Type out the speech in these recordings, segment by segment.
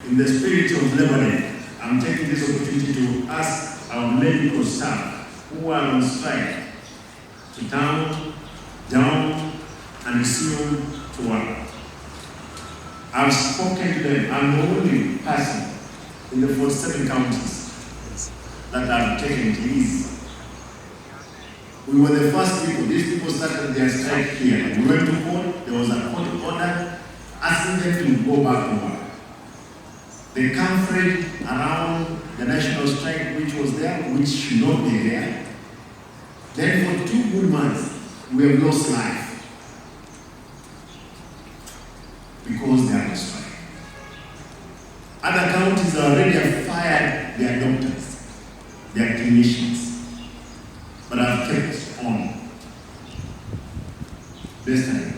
in the spirit of Lebanon, I'm taking this opportunity to ask our medical staff who are on strike to down, and resume to work. I've spoken to them. I'm the only person in the 47 counties that have taken it easy. We were the first people. These people started their strike here. We went to court. There was a court order asking them to go back to work. They campaigned around the national strike which was there, which should not be there. Then for 2 good months, we have lost life because they are on strike. Other counties already have fired their doctors, their clinicians, but have kept on. This time,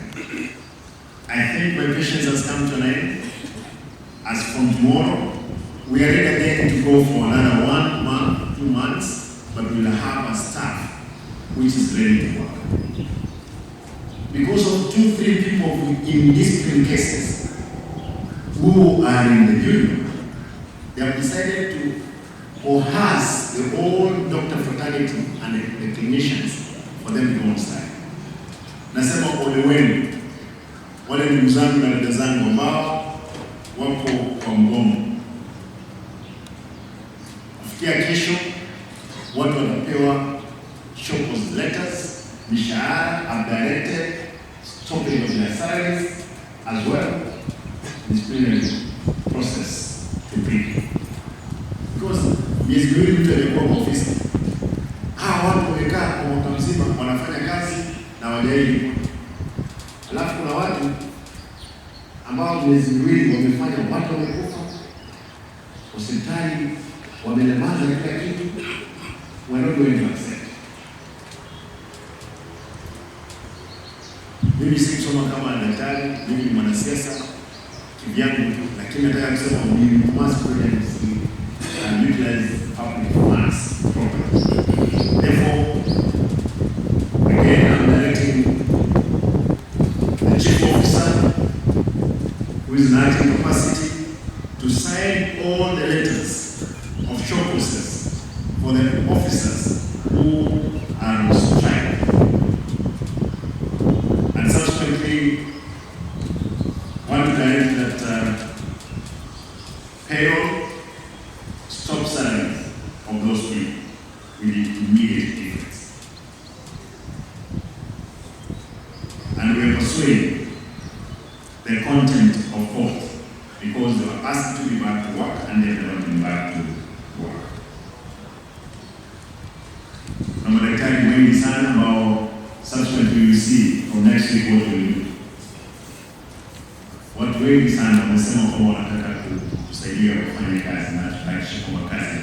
I think my patience has come to an end. As from tomorrow, we are ready again to go for another 1 month, 2 months, but we will have a staff which is ready to work. Because of 2-3 people in discipline cases who are in the union, they have decided to coerce the whole doctor fraternity and the clinicians for them to go on strike. Nasema ole wenu, wale ndugu zangu na dada zangu ambao wako kwa mgomo. Kufikia kesho, watu watapewa shock letters, mishahara are directed, stopping of their salaries, as well disciplinary process to bring. Because miezi miwili mtu alikuwa kwa ofisi. Hawa watu wamekaa kwa mwaka mzima wanafanya kazi na hawajailipwa. Alafu kuna watu ambao miezi miwili wamefanya, watu wamekufa, hospitali wamelemaza kila kitu, we're not going to accept. Mimi si kusoma kama daktari, mimi ni mwanasiasa kivyangu, lakini nataka kusema we must utilize public funds properly. Therefore, again, I'm directing the chief officer, who is in acting capacity, to sign all the letters of shock causes for the officers who are on strike. And subsequently, want to direct that payroll stop salaries of those people with immediate effects. And we are pursuing the content of court because they were asked to be back to work and they have not been back to work. Na madaktari wengi sana ambao subsequently we will see from next week what we will do. Watu wengi sana wamesema kwamba wanataka kusaidia kufanya kazi na tutahakikisha kwamba kazi